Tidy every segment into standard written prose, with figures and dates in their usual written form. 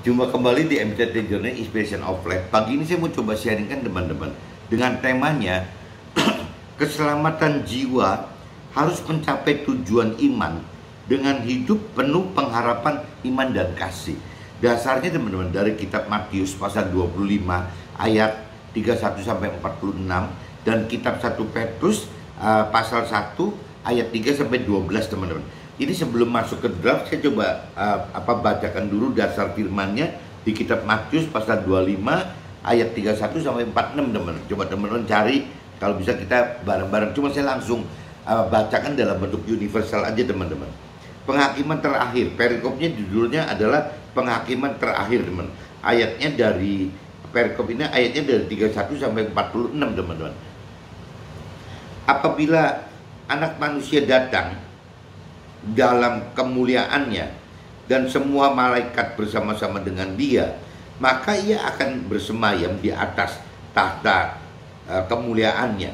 Jumpa kembali di MTT Journey Inspiration of Life. Pagi ini saya mau coba sharingkan teman-teman dengan temanya keselamatan jiwa harus mencapai tujuan iman dengan hidup penuh pengharapan iman dan kasih. Dasarnya teman-teman dari kitab Matius pasal 25 ayat 31 sampai 46 dan kitab 1 Petrus pasal 1 ayat 3 sampai 12 teman-teman. Ini sebelum masuk ke draft saya coba bacakan dulu dasar firmannya di kitab Matius pasal 25 ayat 31 sampai 46 teman-teman. Coba teman-teman cari, kalau bisa kita bareng-bareng. Cuma saya langsung bacakan dalam bentuk universal aja teman-teman. Penghakiman terakhir, perikopnya judulnya adalah penghakiman terakhir teman. Ayatnya dari perikop ini ayatnya dari 31 sampai 46 teman-teman. Apabila anak manusia datang dalam kemuliaannya dan semua malaikat bersama-sama dengan dia, maka ia akan bersemayam di atas tahta kemuliaannya.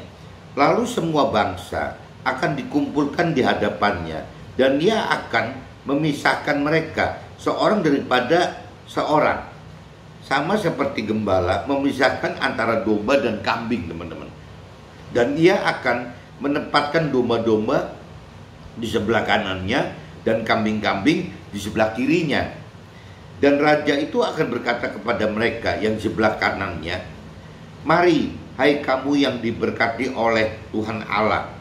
Lalu semua bangsa akan dikumpulkan di hadapannya dan dia akan memisahkan mereka seorang daripada seorang, sama seperti gembala memisahkan antara domba dan kambing teman-teman. Dan ia akan menempatkan domba-domba di sebelah kanannya dan kambing-kambing di sebelah kirinya. Dan raja itu akan berkata kepada mereka yang sebelah kanannya, "Mari, hai kamu yang diberkati oleh Tuhan Allah,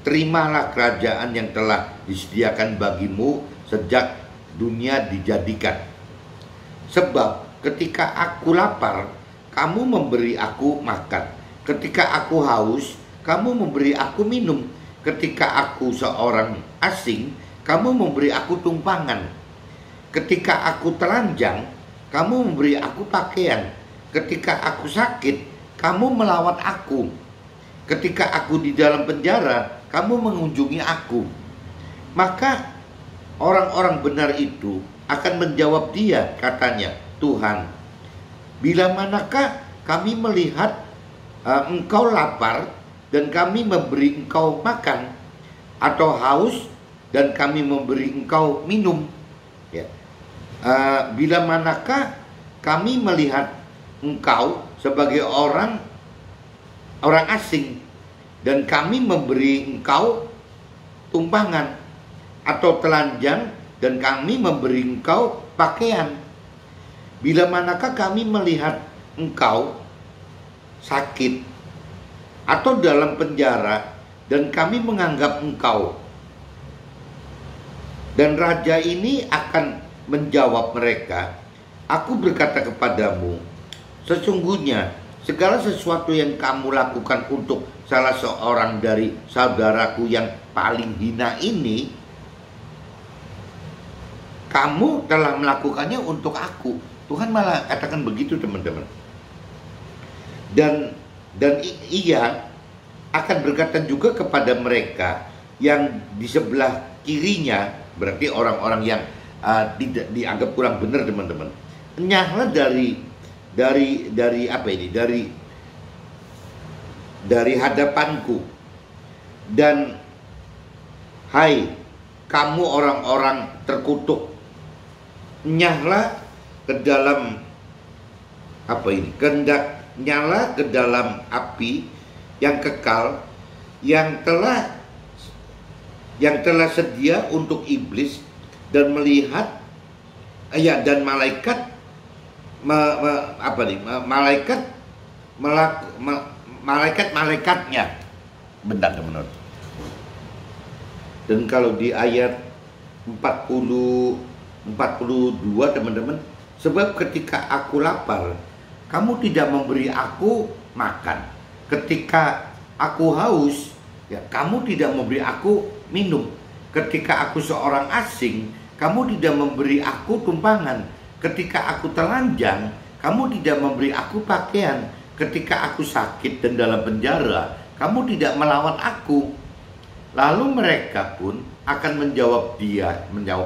terimalah kerajaan yang telah disediakan bagimu sejak dunia dijadikan. Sebab ketika aku lapar, kamu memberi aku makan. Ketika aku haus, kamu memberi aku minum. Ketika aku seorang asing, kamu memberi aku tumpangan. Ketika aku telanjang, kamu memberi aku pakaian. Ketika aku sakit, kamu melawat aku. Ketika aku di dalam penjara, kamu mengunjungi aku." Maka orang-orang benar itu akan menjawab dia, katanya, "Tuhan, bila manakah kami melihat engkau lapar dan kami memberi engkau makan, atau haus dan kami memberi engkau minum? Ya. Bila manakah kami melihat engkau sebagai orang asing dan kami memberi engkau tumpangan, atau telanjang dan kami memberi engkau pakaian? Bila manakah kami melihat engkau sakit atau dalam penjara dan kami menganggap engkau?" Dan raja ini akan menjawab mereka, "Aku berkata kepadamu, sesungguhnya segala sesuatu yang kamu lakukan untuk salah seorang dari saudaraku yang paling hina ini, kamu telah melakukannya untuk aku." Tuhan malah katakan begitu teman-teman. Dan ia akan berkata juga kepada mereka yang di sebelah kirinya, berarti orang-orang yang tidak dianggap kurang benar teman-teman, "Enyahlah dari apa ini? Dari hadapanku, dan hai kamu orang-orang terkutuk, enyahlah ke dalam apa ini? Nyala ke dalam api yang kekal yang telah sedia untuk iblis, dan melihat dan malaikatnya." Bentar teman-teman. Dan kalau di ayat 42 teman-teman, "Sebab ketika aku lapar, kamu tidak memberi aku makan. Ketika aku haus, ya, kamu tidak memberi aku minum. Ketika aku seorang asing, kamu tidak memberi aku tumpangan. Ketika aku telanjang, kamu tidak memberi aku pakaian. Ketika aku sakit dan dalam penjara, kamu tidak melawat aku." Lalu mereka pun akan menjawab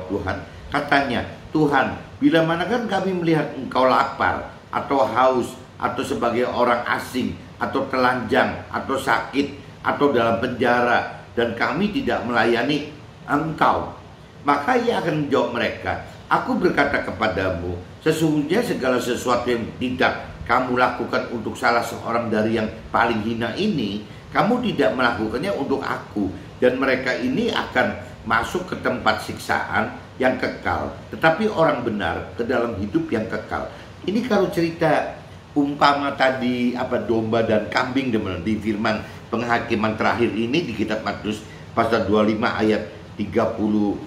Tuhan, katanya, "Tuhan, bila manakah kami melihat engkau lapar atau haus, atau sebagai orang asing, atau telanjang, atau sakit, atau dalam penjara, dan kami tidak melayani engkau?" Maka ia akan menjawab mereka, Aku berkata kepadamu, sesungguhnya segala sesuatu yang tidak kamu lakukan untuk salah seorang dari yang paling hina ini, kamu tidak melakukannya untuk aku. Dan mereka ini akan masuk ke tempat siksaan yang kekal, tetapi orang benar ke dalam hidup yang kekal. Ini kalau cerita umpama tadi domba dan kambing di firman penghakiman terakhir ini di kitab Matius pasal 25 ayat 31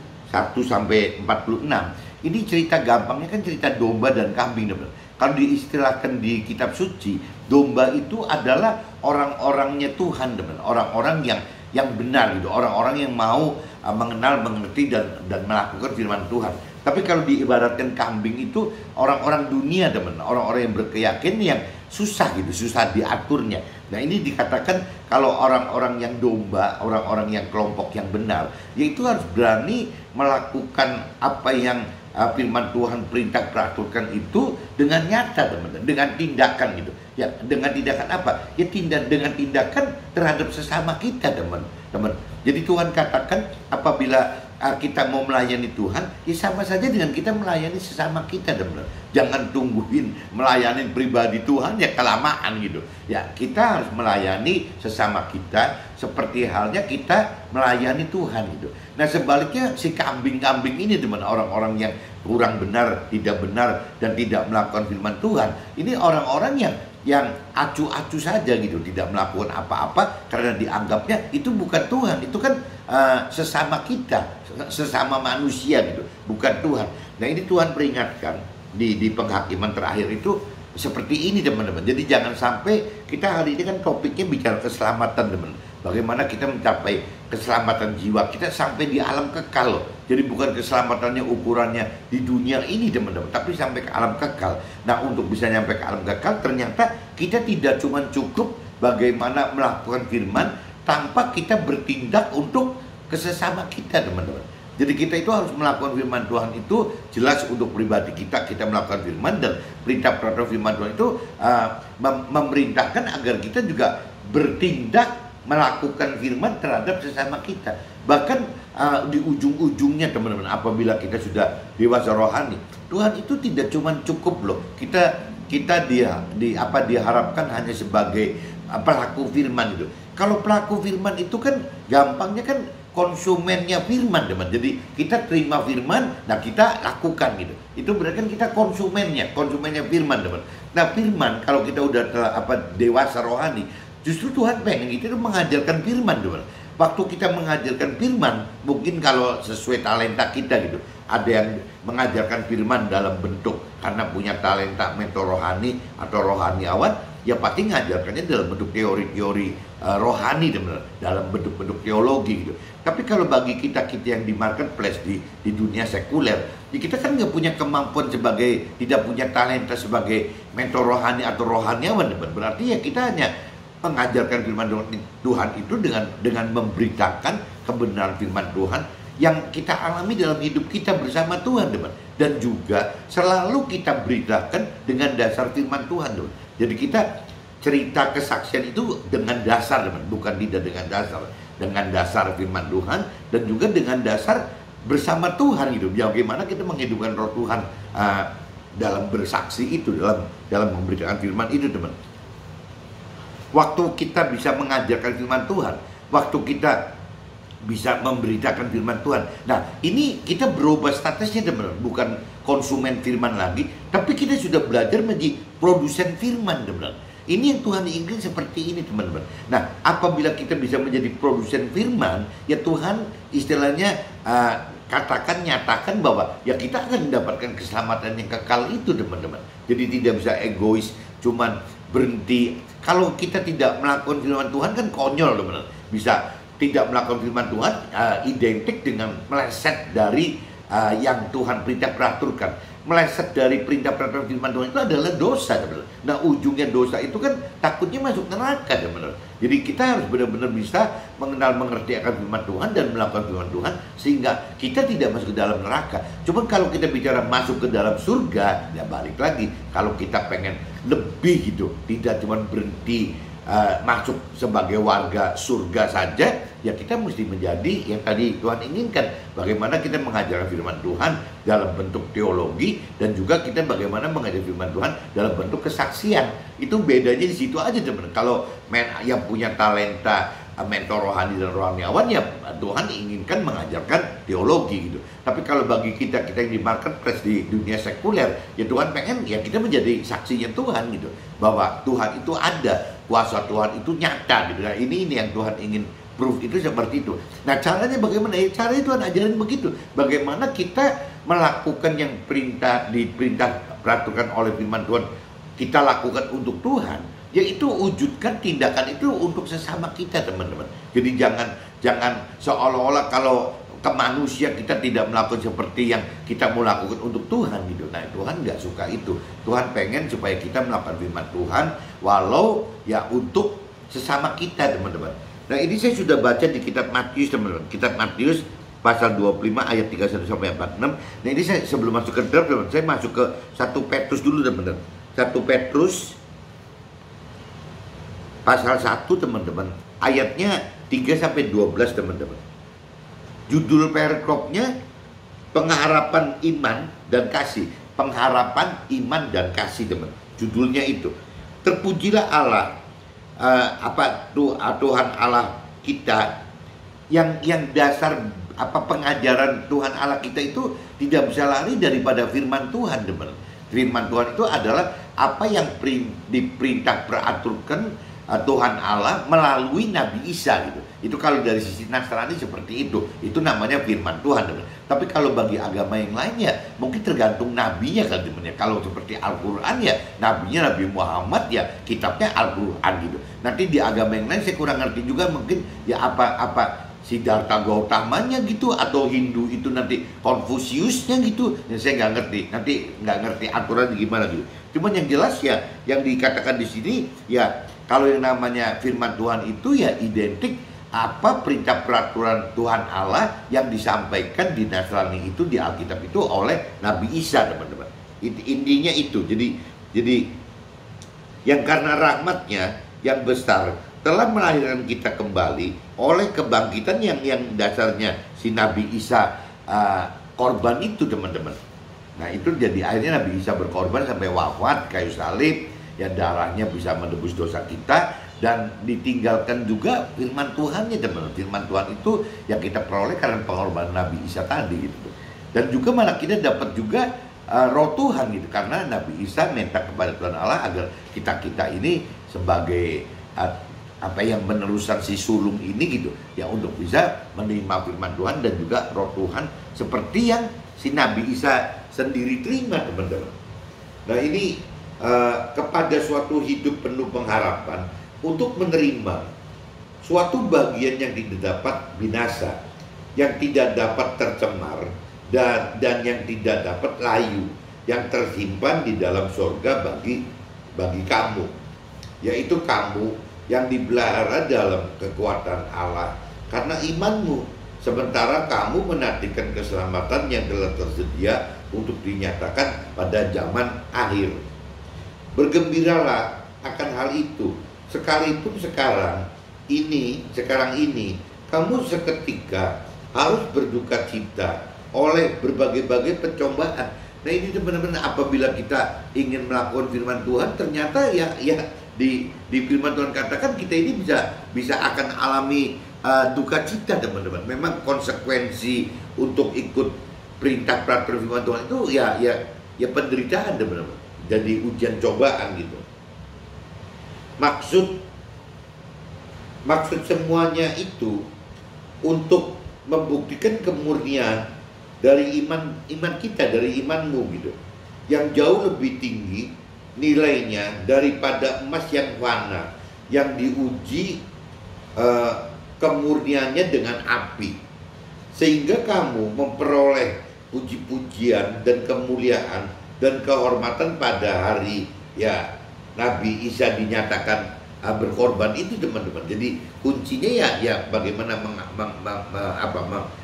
sampai 46. Ini cerita gampangnya kan cerita domba dan kambing. Kalau diistilahkan di kitab suci, domba itu adalah orang-orangnya Tuhan, orang-orang yang benar gitu, orang-orang yang mau mengenal, mengerti dan melakukan firman Tuhan. Tapi kalau diibaratkan kambing itu orang-orang dunia, orang-orang yang berkeyakinan yang susah gitu, susah diaturnya. Nah, ini dikatakan kalau orang-orang yang domba, orang-orang yang kelompok yang benar, yaitu harus berani melakukan apa yang firman Tuhan perintah peraturkan itu dengan nyata, teman-teman, dengan tindakan gitu. Ya, dengan tindakan apa? Ya dengan tindakan terhadap sesama kita, teman-teman. Jadi Tuhan katakan apabila kita mau melayani Tuhan, ya sama saja dengan kita melayani sesama kita, teman-teman. Jangan tungguin melayani pribadi Tuhan ya kelamaan gitu. Ya, kita harus melayani sesama kita seperti halnya kita melayani Tuhan gitu. Nah, sebaliknya si kambing-kambing ini, teman, orang-orang yang kurang benar, tidak benar dan tidak melakukan firman Tuhan, ini orang-orang yang acu-acu saja gitu, tidak melakukan apa-apa karena dianggapnya itu bukan Tuhan, itu kan sesama kita, sesama manusia gitu, bukan Tuhan. Nah, ini Tuhan peringatkan di penghakiman terakhir itu seperti ini, teman-teman. Jadi jangan sampai kita hari ini kan topiknya bicara keselamatan, teman. Bagaimana kita mencapai keselamatan jiwa kita sampai di alam kekal loh. Jadi bukan keselamatannya ukurannya di dunia ini, teman-teman, tapi sampai ke alam kekal. Nah, untuk bisa nyampe ke alam kekal, ternyata kita tidak cuma cukup bagaimana melakukan firman tanpa kita bertindak untuk kesesama kita, teman-teman. Jadi kita itu harus melakukan firman Tuhan itu jelas untuk pribadi kita melakukan firman, dan perintah peraturan firman Tuhan itu memerintahkan agar kita juga bertindak melakukan firman terhadap sesama kita. Bahkan di ujung-ujungnya, teman-teman, apabila kita sudah dewasa rohani, Tuhan itu tidak cuma cukup loh kita diharapkan hanya sebagai pelaku firman itu. Kalau pelaku firman itu kan gampangnya kan konsumennya firman, teman. Jadi kita terima firman, nah kita lakukan gitu. Itu berarti kan kita konsumennya firman, teman. Nah, firman kalau kita udah dewasa rohani, justru Tuhan pengen kita itu mengajarkan firman, teman. Waktu kita mengajarkan firman, mungkin kalau sesuai talenta kita gitu, ada yang mengajarkan firman dalam bentuk karena punya talenta mentor rohani atau rohaniawan, ya pasti ngajarkannya dalam bentuk teori-teori rohani, teman, dalam bentuk-bentuk teologi gitu. Tapi kalau bagi kita yang di marketplace, di dunia sekuler, ya kita kan nggak punya kemampuan tidak punya talenta sebagai mentor rohani atau rohaniawan, teman. Berarti ya kita hanya mengajarkan firman Tuhan itu dengan memberitakan kebenaran firman Tuhan yang kita alami dalam hidup kita bersama Tuhan, teman. Dan juga selalu kita beritakan dengan dasar firman Tuhan, teman. Jadi kita cerita kesaksian itu dengan dasar, teman, bukan tidak dengan dasar firman Tuhan, dan juga dengan dasar bersama Tuhan gitu. Bagaimana kita menghidupkan roh Tuhan dalam bersaksi itu, dalam memberitakan firman itu, teman. Waktu kita bisa mengajarkan firman Tuhan, waktu kita bisa memberitakan firman Tuhan, nah ini kita berubah statusnya, teman, bukan konsumen firman lagi, tapi kita sudah belajar menjadi produsen firman, teman. Ini yang Tuhan inginkan seperti ini, teman-teman. Nah, apabila kita bisa menjadi produsen firman, ya Tuhan istilahnya nyatakan bahwa ya kita akan mendapatkan keselamatan yang kekal itu, teman-teman. Jadi tidak bisa egois, cuman berhenti. Kalau kita tidak melakukan firman Tuhan kan konyol, teman-teman. Bisa tidak melakukan firman Tuhan identik dengan meleset dari yang Tuhan perintah peraturkan. Meleset dari perintah peraturan firman Tuhan itu adalah dosa, teman-teman. Nah, ujungnya dosa itu kan takutnya masuk neraka, teman-teman. Jadi kita harus benar-benar bisa mengenal, mengerti akan firman Tuhan dan melakukan firman Tuhan sehingga kita tidak masuk ke dalam neraka. Cuma kalau kita bicara masuk ke dalam surga, ya balik lagi, kalau kita pengen lebih gitu, tidak cuma berhenti masuk sebagai warga surga saja, ya kita mesti menjadi yang tadi Tuhan inginkan. Bagaimana kita mengajarkan firman Tuhan dalam bentuk teologi, dan juga kita bagaimana mengajar firman Tuhan dalam bentuk kesaksian. Itu bedanya di situ aja teman. Kalau yang punya talenta mentor rohani dan rohaniawan, ya Tuhan inginkan mengajarkan teologi gitu. Tapi kalau bagi kita yang di marketplace, di dunia sekuler, ya Tuhan pengen ya kita menjadi saksinya Tuhan gitu, bahwa Tuhan itu ada, kuasa Tuhan itu nyata gitu. Nah, ini yang Tuhan ingin proof itu seperti itu. Nah, caranya bagaimana? Ya, caranya Tuhan ajarin begitu. Bagaimana kita melakukan yang diperintah peraturan oleh firman Tuhan, kita lakukan untuk Tuhan, yaitu wujudkan tindakan itu untuk sesama kita, teman-teman. Jadi jangan seolah-olah kalau ke manusia kita tidak melakukan seperti yang kita mau lakukan untuk Tuhan gitu. Nah, Tuhan nggak suka itu. Tuhan pengen supaya kita melakukan firman Tuhan walau ya untuk sesama kita, teman-teman. Nah, ini saya sudah baca di kitab Matius, teman-teman. Kitab Matius pasal 25 ayat 31 sampai 46. Nah, ini saya sebelum masuk ke draft, teman-teman, saya masuk ke 1 Petrus dulu, teman-teman. 1 Petrus pasal 1, teman-teman. Ayatnya 3 sampai 12, teman-teman. Judul perikopnya pengharapan iman dan kasih. Pengharapan iman dan kasih, teman. Judulnya itu. Terpujilah Allah, Tuhan Allah kita, yang dasar pengajaran Tuhan Allah kita itu tidak bisa lari daripada firman Tuhan, teman. Firman Tuhan itu adalah apa yang diperintah peraturkan Tuhan Allah melalui Nabi Isa gitu. Itu kalau dari sisi Nasrani seperti itu. Itu namanya firman Tuhan, teman. Tapi kalau bagi agama yang lainnya mungkin tergantung nabinya kan, teman. Kalau seperti Al-Qur'an ya nabinya Nabi Muhammad, ya kitabnya Al-Qur'an gitu. Nanti di agama yang lain saya kurang ngerti juga, mungkin ya apa Siddhartha Gautamanya gitu, atau Hindu itu nanti Konfusiusnya gitu. Ya saya nggak ngerti. Nanti nggak ngerti Al-Qur'an gimana gitu. Cuman yang jelas ya yang dikatakan di sini ya, kalau yang namanya firman Tuhan itu ya identik apa perintah peraturan Tuhan Allah yang disampaikan di Nasrani itu, di Alkitab itu oleh Nabi Isa, teman-teman. Intinya itu. Jadi yang karena rahmatnya yang besar telah melahirkan kita kembali oleh kebangkitan yang dasarnya si Nabi Isa korban itu, teman-teman. Nah, itu jadi akhirnya Nabi Isa berkorban sampai wafat kayu salib, ya darahnya bisa menebus dosa kita, dan ditinggalkan juga firman Tuhannya, teman-teman. Firman Tuhan itu yang kita peroleh karena pengorbanan Nabi Isa tadi gitu. Dan juga malah kita dapat juga roh Tuhan gitu, karena Nabi Isa minta kepada Tuhan Allah agar kita ini sebagai yang meneruskan si sulung ini gitu ya, untuk bisa menerima firman Tuhan dan juga roh Tuhan seperti yang si Nabi Isa sendiri terima, teman-teman. Nah, ini kepada suatu hidup penuh pengharapan untuk menerima suatu bagian yang tidak dapat binasa, yang tidak dapat tercemar, dan yang tidak dapat layu, yang tersimpan di dalam surga bagi kamu, yaitu kamu yang dipelihara dalam kekuatan Allah karena imanmu, sementara kamu menantikan keselamatan yang telah tersedia untuk dinyatakan pada zaman akhir. Bergembiralah akan hal itu, sekalipun sekarang ini kamu seketika harus berduka cita oleh berbagai-bagai pencobaan. Nah, ini teman-teman, apabila kita ingin melakukan firman Tuhan, ternyata ya di firman Tuhan katakan kita ini bisa akan alami duka cita, teman-teman. Memang konsekuensi untuk ikut perintah peraturan firman Tuhan itu ya penderitaan, teman-teman. Jadi ujian cobaan gitu. Maksud semuanya itu untuk membuktikan kemurnian dari iman kita, dari imanmu gitu, yang jauh lebih tinggi nilainya daripada emas yang fana, yang diuji kemurniannya dengan api, sehingga kamu memperoleh puji-pujian dan kemuliaan dan kehormatan pada hari ya Nabi Isa dinyatakan berkorban itu, teman-teman. Jadi kuncinya ya bagaimana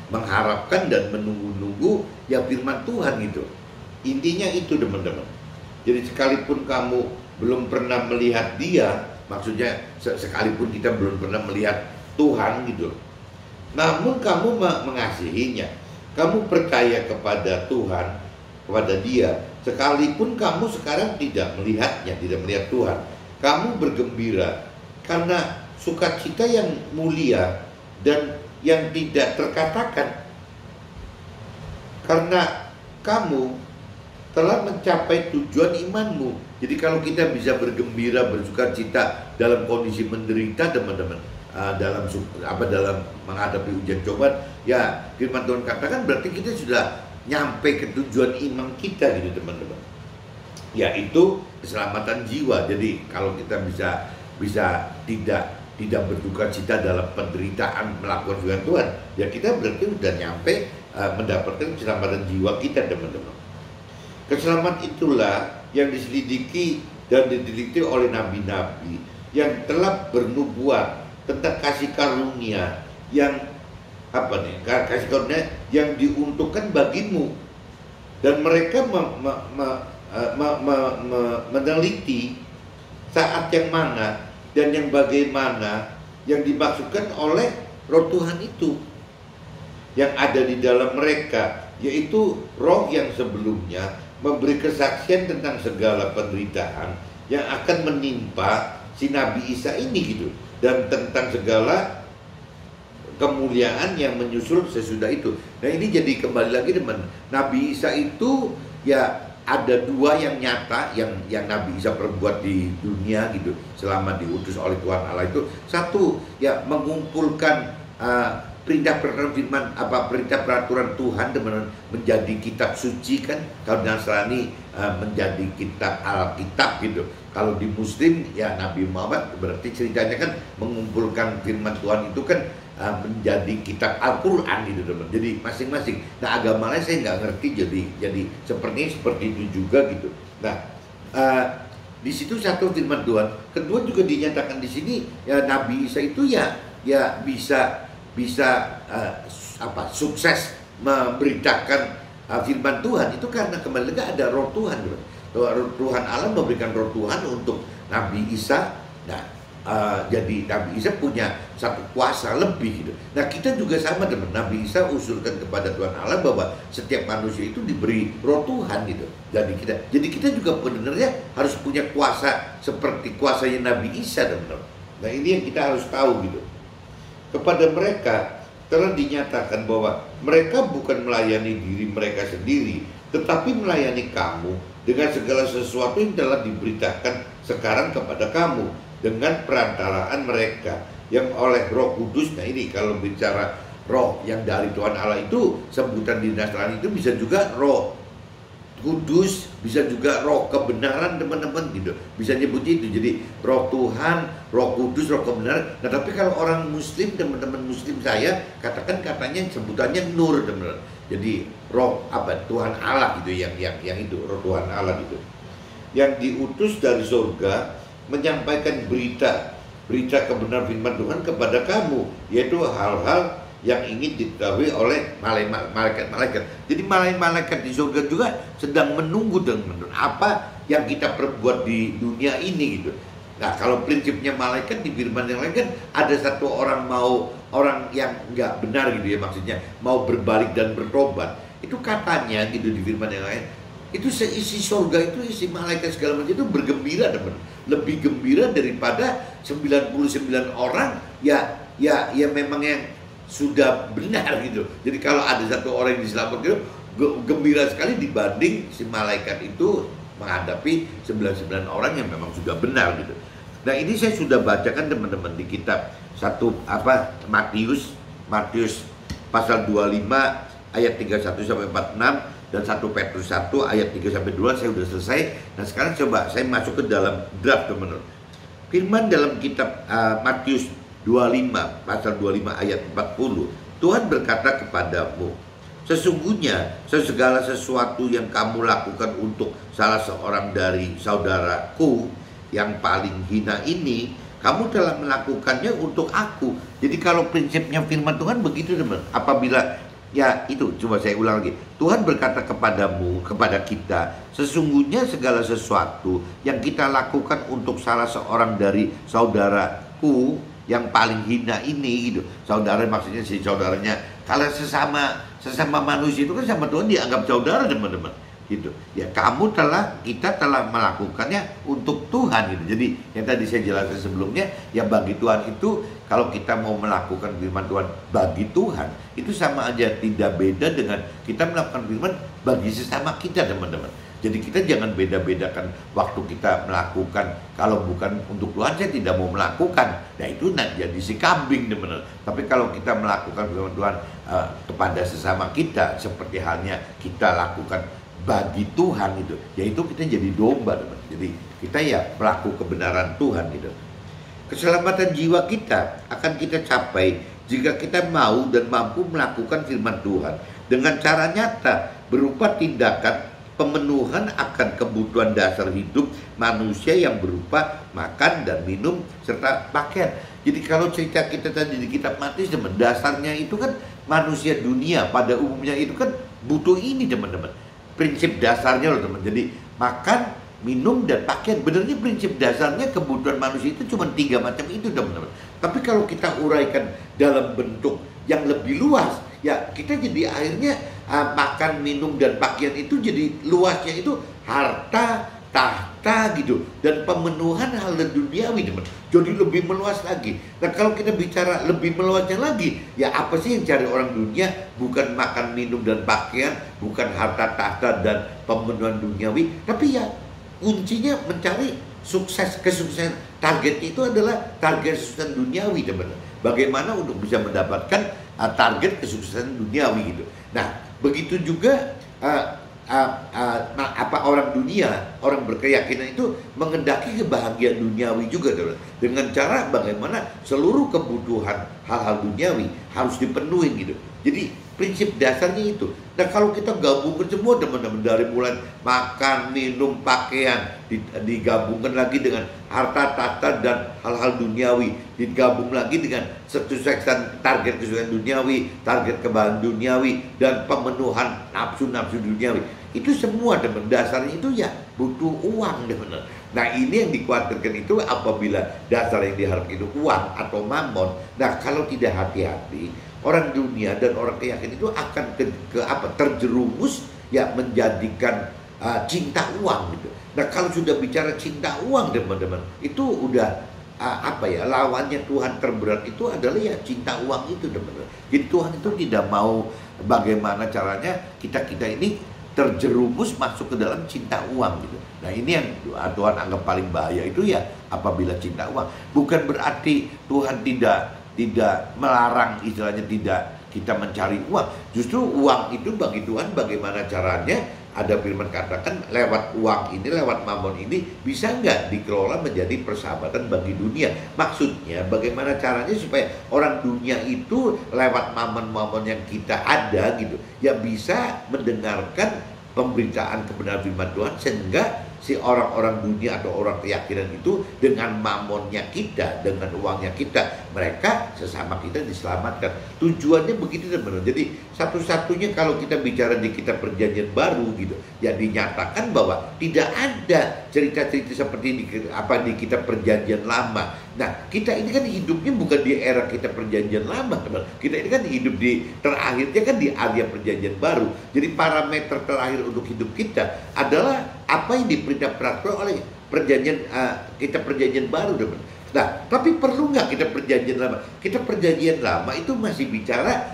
mengharapkan dan menunggu-nunggu ya firman Tuhan gitu. Intinya itu, teman-teman. Jadi sekalipun kamu belum pernah melihat Dia, Maksudnya sekalipun kita belum pernah melihat Tuhan gitu. Namun kamu mengasihinya, kamu percaya kepada Tuhan, kepada Dia, sekalipun kamu sekarang tidak melihatnya, tidak melihat Tuhan. Kamu bergembira karena sukacita yang mulia dan yang tidak terkatakan, karena kamu telah mencapai tujuan imanmu. Jadi kalau kita bisa bergembira, bersukacita dalam kondisi menderita, teman-teman, dalam menghadapi ujian cobaan, ya firman Tuhan katakan berarti kita sudah nyampe ke tujuan iman kita gitu, teman-teman. Yaitu keselamatan jiwa. Jadi kalau kita bisa tidak berdukacita dalam penderitaan melakukan firman Tuhan, ya kita berarti sudah nyampe mendapatkan keselamatan jiwa kita, teman-teman. Keselamatan itulah yang diselidiki dan diteliti oleh nabi-nabi yang telah bernubuat tentang kasih karunia yang kasih karunia yang diuntukkan bagimu, dan mereka meneliti saat yang mana dan yang bagaimana yang dimaksudkan oleh Roh Tuhan itu yang ada di dalam mereka, yaitu roh yang sebelumnya memberi kesaksian tentang segala penderitaan yang akan menimpa si Nabi Isa ini gitu, dan tentang segala kemuliaan yang menyusul sesudah itu. Nah ini jadi kembali lagi, teman, Nabi Isa itu ya ada dua yang nyata yang Nabi Isa perbuat di dunia gitu selama diutus oleh Tuhan Allah itu. Satu, ya mengumpulkan perintah firman perintah peraturan Tuhan teman-teman menjadi kitab suci kan. Kalau Nasrani menjadi kitab Alkitab gitu. Kalau di Muslim ya Nabi Muhammad berarti ceritanya kan mengumpulkan firman Tuhan itu kan menjadi kitab Al-Quran gitu teman. Jadi masing-masing. Nah agama lain saya nggak ngerti, jadi seperti itu juga gitu. Nah di situ satu firman Tuhan. Kedua juga dinyatakan di sini ya Nabi Isa itu ya bisa sukses memberitakan firman Tuhan itu karena kembali lagi ada roh Tuhan. Roh Tuhan Allah memberikan roh Tuhan untuk Nabi Isa. Nah jadi Nabi Isa punya satu kuasa lebih gitu. Nah kita juga sama teman. Nabi Isa usulkan kepada Tuhan Allah bahwa setiap manusia itu diberi roh Tuhan gitu. Jadi kita juga sebenarnya harus punya kuasa seperti kuasanya Nabi Isa teman. Nah ini yang kita harus tahu gitu. Kepada mereka telah dinyatakan bahwa mereka bukan melayani diri mereka sendiri, tetapi melayani kamu dengan segala sesuatu yang telah diberitakan sekarang kepada kamu dengan perantaraan mereka yang oleh Roh Kudus. Nah ini kalau bicara roh yang dari Tuhan Allah itu sebutan di Nasrani itu bisa juga Roh Kudus, bisa juga roh kebenaran teman-teman gitu, bisa nyebut itu. Jadi roh Tuhan, roh Kudus, roh kebenaran. Nah tapi kalau orang Muslim, teman-teman Muslim saya katakan katanya sebutannya Nur teman-teman. Jadi roh Tuhan Allah gitu, yang itu roh Tuhan Allah gitu, yang diutus dari surga menyampaikan berita kebenaran firman Tuhan kepada kamu, yaitu hal-hal yang ingin diketahui oleh malaikat-malaikat. Jadi malaikat di surga juga sedang menunggu dengan apa yang kita perbuat di dunia ini gitu. Nah kalau prinsipnya malaikat di firman yang lain kan ada satu orang yang nggak benar gitu ya, maksudnya mau berbalik dan bertobat. Itu katanya gitu di firman yang lain. Itu seisi surga itu, isi malaikat segala macam itu bergembira teman. Lebih gembira daripada 99 orang ya memang yang sudah benar gitu. Jadi kalau ada satu orang yang diselamatkan gitu, gembira sekali dibanding si malaikat itu menghadapi 99 orang yang memang sudah benar gitu. Nah ini saya sudah bacakan teman-teman di kitab Matius pasal 25 ayat 31 sampai 46 dan 1 Petrus 1 ayat 3 sampai 2 saya sudah selesai. Nah sekarang coba saya masuk ke dalam draft teman-teman. Firman dalam kitab Matius 25 pasal 25 ayat 40, Tuhan berkata kepadamu, sesungguhnya segala sesuatu yang kamu lakukan untuk salah seorang dari saudaraku yang paling hina ini, kamu telah melakukannya untuk aku. Jadi kalau prinsipnya firman Tuhan begitu teman. Apabila Ya itu, coba saya ulang lagi. Tuhan berkata kepadamu, kepada kita, sesungguhnya segala sesuatu yang kita lakukan untuk salah seorang dari saudaraku yang paling hina ini gitu. Saudara maksudnya si saudaranya. Kalau sesama manusia itu kan sama Tuhan dianggap saudara, teman-teman. Gitu. Ya kita telah melakukannya untuk Tuhan gitu. Jadi yang tadi saya jelaskan sebelumnya, ya bagi Tuhan itu kalau kita mau melakukan firman Tuhan bagi Tuhan, itu sama aja tidak beda dengan kita melakukan firman bagi sesama kita, teman-teman. Jadi kita jangan beda-bedakan waktu kita melakukan. Kalau bukan untuk Tuhan, saya tidak mau melakukan. Nah itu jadi si kambing, teman-teman. Tapi kalau kita melakukan firman Tuhan kepada sesama kita, seperti halnya kita lakukan bagi Tuhan itu, yaitu kita jadi domba, teman. Jadi kita ya pelaku kebenaran Tuhan gitu. Keselamatan jiwa kita akan kita capai jika kita mau dan mampu melakukan firman Tuhan dengan cara nyata berupa tindakan pemenuhan akan kebutuhan dasar hidup manusia yang berupa makan dan minum serta pakaian. Jadi kalau cerita kita tadi di kitab Matius, teman, dasarnya itu kan manusia dunia pada umumnya itu kan butuh ini, teman-teman. Prinsip dasarnya loh, teman. Jadi makan, minum, dan pakaian. Benarnya prinsip dasarnya kebutuhan manusia itu cuma 3 macam itu, teman-teman. Tapi kalau kita uraikan dalam bentuk yang lebih luas, ya kita jadi akhirnya makan, minum, dan pakaian itu jadi luasnya itu harta, tahta gitu, dan pemenuhan hal duniawi, teman. Jadi lebih meluas lagi. Nah kalau kita bicara lebih meluasnya lagi, ya apa sih yang cari orang dunia? Bukan makan, minum, dan pakaian, bukan harta, tahta, dan pemenuhan duniawi, tapi ya kuncinya mencari sukses, kesuksesan. Target itu adalah target kesuksesan duniawi, teman. Bagaimana untuk bisa mendapatkan target kesuksesan duniawi gitu. Nah begitu juga orang dunia, orang berkeyakinan itu mengendaki kebahagiaan duniawi juga, dengan cara bagaimana seluruh kebutuhan hal-hal duniawi harus dipenuhi gitu. Jadi prinsip dasarnya itu. Nah kalau kita gabungkan semua, teman-teman, dari mulai makan, minum, pakaian, digabungkan lagi dengan harta, tahta, dan hal-hal duniawi, digabung lagi dengan target kesuksesan duniawi, target kebahagiaan duniawi, dan pemenuhan nafsu-nafsu duniawi. Itu semua, teman, dasarnya itu ya butuh uang, teman. Nah ini yang dikhawatirkan itu apabila dasar yang diharapkan itu uang atau mamon. Nah kalau tidak hati-hati, orang dunia dan orang keyakinan itu akan terjerumus ya menjadikan cinta uang gitu. Nah kalau sudah bicara cinta uang, teman-teman, itu udah lawannya Tuhan terberat itu adalah ya cinta uang itu, teman-teman. Jadi Tuhan itu tidak mau bagaimana caranya kita ini terjerumus masuk ke dalam cinta uang gitu. Nah ini yang Tuhan anggap paling bahaya itu ya apabila cinta uang. Bukan berarti Tuhan tidak melarang, istilahnya tidak kita mencari uang. Justru uang itu bagi Tuhan bagaimana caranya, ada firman katakan lewat uang ini, lewat mamon ini bisa nggak dikelola menjadi persahabatan bagi dunia. Maksudnya bagaimana caranya supaya orang dunia itu lewat mamon-mamon yang kita ada gitu ya bisa mendengarkan pemberitaan kebenaran firman Tuhan, sehingga si orang-orang dunia atau orang keyakinan itu dengan mamonnya kita, dengan uangnya kita, mereka sesama kita diselamatkan. Tujuannya begitu, teman-teman. Jadi satu-satunya kalau kita bicara di kitab perjanjian baru gitu, ya dinyatakan bahwa tidak ada cerita-cerita seperti di kitab perjanjian lama. Nah kita ini kan hidupnya bukan di era kita perjanjian lama, teman. Kita ini kan hidup di terakhirnya kan di area perjanjian baru. Jadi parameter terakhir untuk hidup kita adalah apa yang diperintah peraturan oleh kitab perjanjian baru, teman. Nah tapi perlu nggak kita perjanjian lama? Kita perjanjian lama itu masih bicara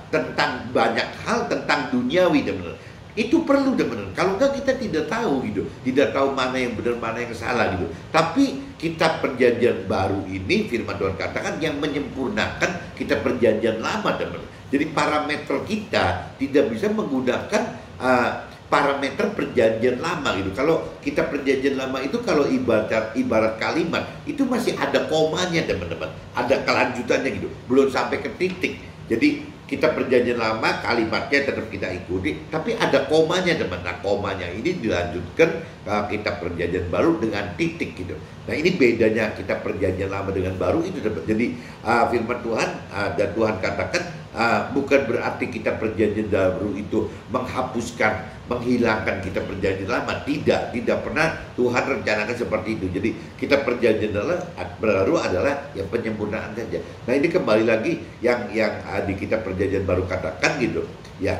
tentang banyak hal tentang duniawi, teman. Itu perlu, teman. Kalau enggak kita tidak tahu gitu, tidak tahu mana yang benar mana yang salah gitu. Tapi kitab perjanjian baru ini firman Tuhan katakan yang menyempurnakan kitab perjanjian lama, teman. Jadi parameter kita tidak bisa menggunakan parameter perjanjian lama gitu. Kalau kita perjanjian lama itu kalau ibarat kalimat itu masih ada komanya, teman-teman. Ada kelanjutannya gitu, belum sampai ke titik. Jadi kita perjanjian lama kalimatnya tetap kita ikuti, tapi ada komanya, teman. Nah komanya ini dilanjutkan kita perjanjian baru dengan titik gitu. Nah ini bedanya kita perjanjian lama dengan baru itu, teman. Jadi firman Tuhan dan Tuhan katakan bukan berarti kita perjanjian baru itu menghapuskan, menghilangkan kita perjanjian lama. Tidak pernah Tuhan rencanakan seperti itu. Jadi kita perjanjian baru adalah yang penyempurnaan saja. Nah, ini kembali lagi yang di kita perjanjian baru katakan gitu ya.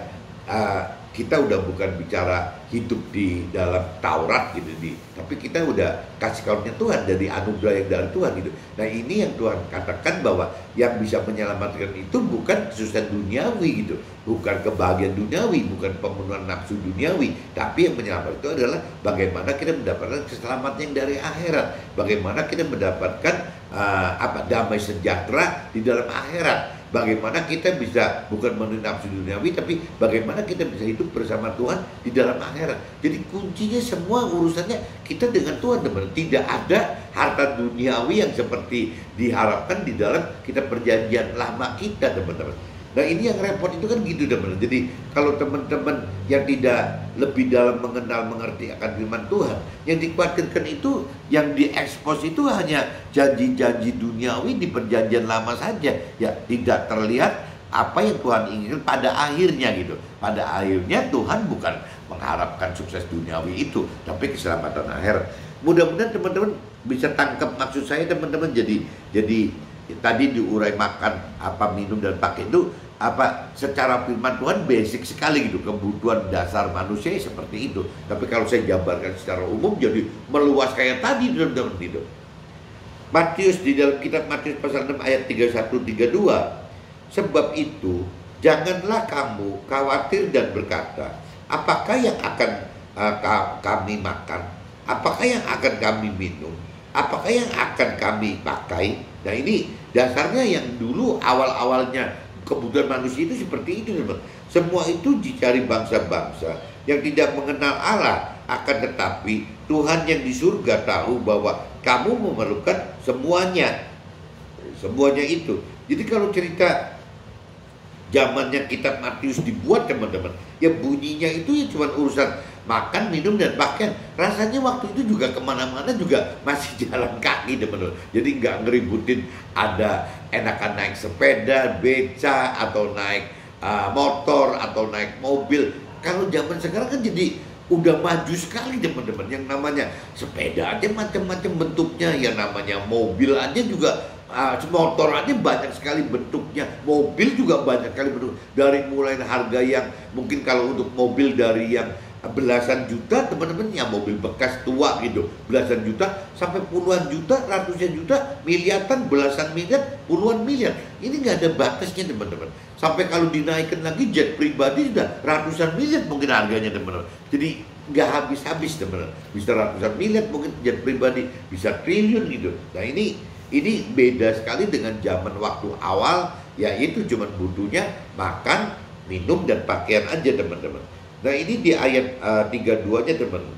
Kita udah bukan bicara hidup di dalam Taurat gitu, tapi kita udah kasih karunia Tuhan dari anugerah yang dari Tuhan gitu. Nah, ini yang Tuhan katakan bahwa yang bisa menyelamatkan itu bukan kesusahan duniawi gitu, bukan kebahagiaan duniawi, bukan pemenuhan nafsu duniawi, tapi yang menyelamatkan itu adalah bagaimana kita mendapatkan keselamatan yang dari akhirat, bagaimana kita mendapatkan damai sejahtera di dalam akhirat. Bagaimana kita bisa bukan memenuhi nafsu duniawi, tapi bagaimana kita bisa hidup bersama Tuhan di dalam akhirat. Jadi kuncinya semua urusannya kita dengan Tuhan, teman-teman. Tidak ada harta duniawi yang seperti diharapkan di dalam kita perjanjian lama kita, teman-teman. Nah, ini yang repot itu kan gitu, teman-teman. Jadi kalau teman-teman yang tidak lebih dalam mengerti akan firman Tuhan, yang dikhawatirkan itu, yang diekspos itu hanya janji-janji duniawi di perjanjian lama saja. Ya, tidak terlihat apa yang Tuhan inginkan pada akhirnya gitu. Pada akhirnya Tuhan bukan mengharapkan sukses duniawi itu, tapi keselamatan akhirat. Mudah-mudahan teman-teman bisa tangkap maksud saya, teman-teman. Jadi tadi diurai makan, apa minum dan pakai itu secara firman Tuhan basic sekali gitu, kebutuhan dasar manusia seperti itu. Tapi kalau saya jabarkan secara umum jadi meluas kayak tadi, teman-teman gitu. Matius, di dalam kitab Matius pasal 6 ayat 31-32, sebab itu janganlah kamu khawatir dan berkata, apakah yang akan kami makan, apakah yang akan kami minum, apakah yang akan kami pakai. Nah, ini dasarnya yang dulu awal-awalnya kebutuhan manusia itu seperti itu, teman. Semua itu dicari bangsa-bangsa yang tidak mengenal Allah. Akan tetapi Tuhan yang di surga tahu bahwa kamu memerlukan semuanya itu. Jadi kalau cerita zamannya kitab Matius dibuat, teman-teman, ya bunyinya itu ya cuma urusan makan, minum, dan pakaian. Rasanya waktu itu juga kemana-mana juga masih jalan kaki, teman-teman. Jadi nggak ngeributin ada enakan naik sepeda, beca, atau naik motor, atau naik mobil. Kalau zaman sekarang kan jadi udah maju sekali, teman-teman. Yang namanya sepeda aja macam-macam bentuknya, yang namanya mobil aja juga, motor aja banyak sekali bentuknya, mobil juga banyak sekali bentuk. Dari mulai harga yang mungkin kalau untuk mobil dari yang belasan juta, teman-teman, ya mobil bekas tua gitu, belasan juta sampai puluhan juta, ratusan juta, miliaran, belasan miliar, puluhan miliar. Ini nggak ada batasnya, teman-teman. Sampai kalau dinaikkan lagi jet pribadi sudah ratusan miliar mungkin harganya, teman-teman. Jadi nggak habis-habis, teman-teman. Bisa ratusan miliar mungkin jet pribadi, bisa triliun gitu. Nah, ini beda sekali dengan zaman waktu awal, yaitu cuma butuhnya makan, minum, dan pakaian aja, teman-teman. Nah, ini di ayat 32-nya, teman-teman,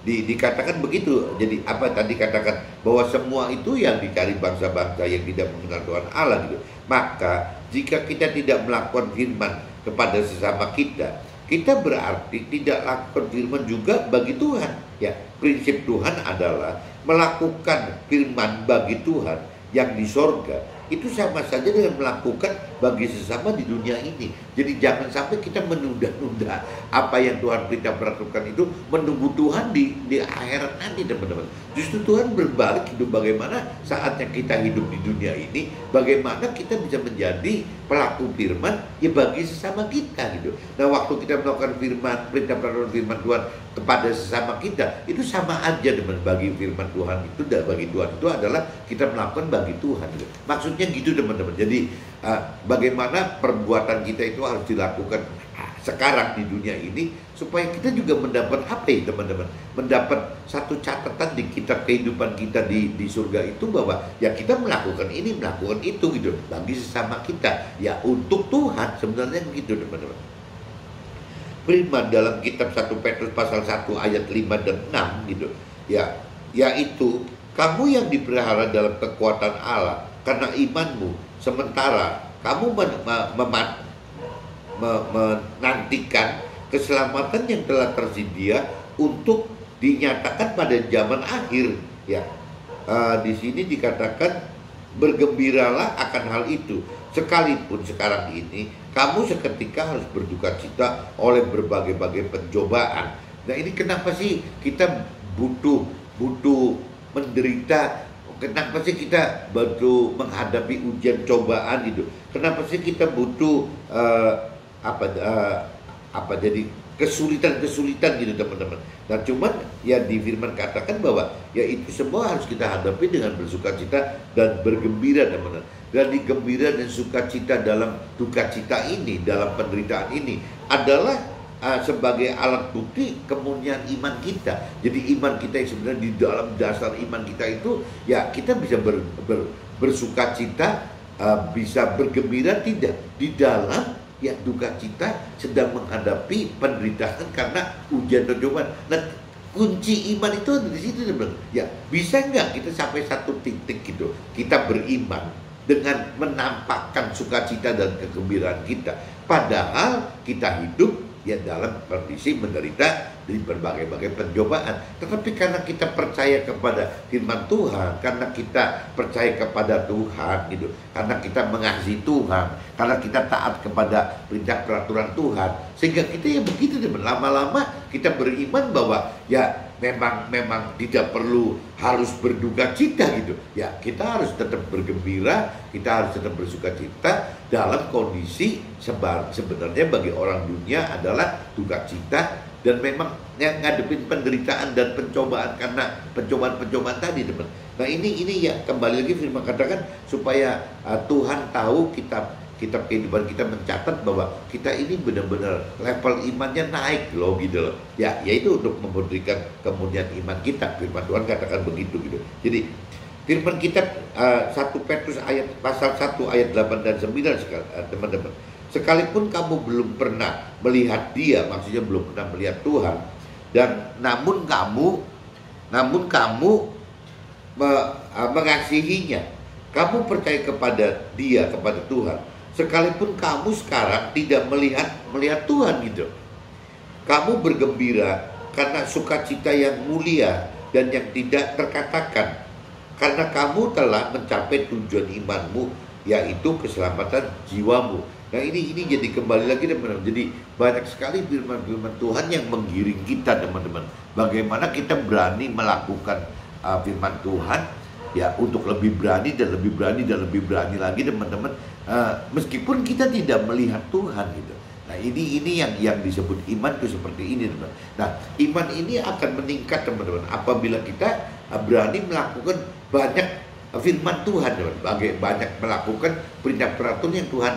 dikatakan begitu. Jadi apa tadi katakan bahwa semua itu yang dicari bangsa-bangsa yang tidak mengenal Tuhan Allah gitu. Maka jika kita tidak melakukan firman kepada sesama kita, kita berarti tidak lakukan firman juga bagi Tuhan. Ya, prinsip Tuhan adalah melakukan firman bagi Tuhan yang di sorga itu sama saja dengan melakukan bagi sesama di dunia ini. Jadi jangan sampai kita menunda-nunda apa yang Tuhan kita perhatikan itu, menunggu Tuhan di akhirat nanti, teman-teman. Justru Tuhan berbalik hidup, bagaimana saatnya kita hidup di dunia ini, bagaimana kita bisa menjadi pelaku firman ya bagi sesama kita gitu. Nah, waktu kita melakukan firman, perintah firman Tuhan kepada sesama kita, itu sama aja, teman. Bagi firman Tuhan itu dan bagi Tuhan itu adalah kita melakukan bagi Tuhan gitu. Maksudnya gitu, teman-teman. Jadi bagaimana perbuatan kita itu harus dilakukan sekarang di dunia ini supaya kita juga mendapat apa ya, teman-teman, mendapat satu catatan di kitab kehidupan kita di surga itu, bahwa ya kita melakukan ini, melakukan itu gitu bagi sesama kita ya untuk Tuhan. Sebenarnya begitu, teman-teman. Firman dalam kitab 1 Petrus pasal 1 ayat 5 dan 6 gitu ya, yaitu kamu yang dipelihara dalam kekuatan Allah karena imanmu, sementara kamu menantikan keselamatan yang telah tersedia untuk dinyatakan pada zaman akhir ya. Di sini dikatakan bergembiralah akan hal itu, Sekalipun sekarang ini kamu seketika harus berduka cita oleh berbagai-bagai pencobaan. Nah, ini kenapa sih kita butuh butuh menderita? Kenapa sih kita butuh menghadapi ujian cobaan itu? Kenapa sih kita butuh jadi kesulitan-kesulitan gitu, teman-teman. Nah, cuman ya di firman katakan bahwa ya itu semua harus kita hadapi dengan bersukacita dan bergembira, teman-teman. Dan di gembira dan sukacita dalam duka cita ini, dalam penderitaan ini adalah sebagai alat bukti kemurnian iman kita. Jadi iman kita yang sebenarnya di dalam dasar iman kita itu ya kita bisa bersukacita, bisa bergembira tidak di dalam ya duka cita sedang menghadapi penderitaan karena ujian dan cobaan. Nah, kunci iman itu ada di situ, teman. Ya, bisa nggak kita sampai satu titik gitu, kita beriman dengan menampakkan sukacita dan kegembiraan kita, padahal kita hidup ya dalam kondisi menderita di berbagai-bagai pencobaan. Tetapi karena kita percaya kepada firman Tuhan, karena kita percaya kepada Tuhan gitu, karena kita mengasihi Tuhan, karena kita taat kepada perintah peraturan Tuhan, sehingga kita ya begitu, teman. Lama-lama kita beriman bahwa ya memang tidak perlu harus berduka cita gitu. Ya, kita harus tetap bergembira, kita harus tetap bersuka cita dalam kondisi sebenarnya bagi orang dunia adalah duka cita, dan memang yang ngadepin penderitaan dan pencobaan karena pencobaan-pencobaan tadi, teman. Nah, ini ya kembali lagi firman katakan supaya Tuhan tahu kitab kehidupan kita mencatat bahwa kita ini benar-benar level imannya naik loh gitu loh. Ya, yaitu untuk memberikan kemurnian iman kita. Firman Tuhan katakan begitu gitu. Jadi firman kita 1 Petrus pasal 1 ayat 8 dan 9 teman-teman. Sekalipun kamu belum pernah melihat Dia, maksudnya belum pernah melihat Tuhan, dan namun kamu mengasihinya, kamu percaya kepada Dia, kepada Tuhan, sekalipun kamu sekarang tidak melihat Tuhan gitu. Kamu bergembira karena sukacita yang mulia dan yang tidak terkatakan, karena kamu telah mencapai tujuan imanmu, yaitu keselamatan jiwamu. Nah, ini jadi kembali lagi, teman-teman. Jadi banyak sekali firman-firman Tuhan yang menggiring kita, teman-teman. Bagaimana kita berani melakukan firman Tuhan ya, untuk lebih berani dan lebih berani dan lebih berani lagi, teman-teman. Meskipun kita tidak melihat Tuhan gitu. Nah, ini yang disebut iman itu seperti ini, teman. Nah, iman ini akan meningkat, teman-teman, apabila kita berani melakukan banyak firman Tuhan, teman. Banyak melakukan perintah peraturan yang Tuhan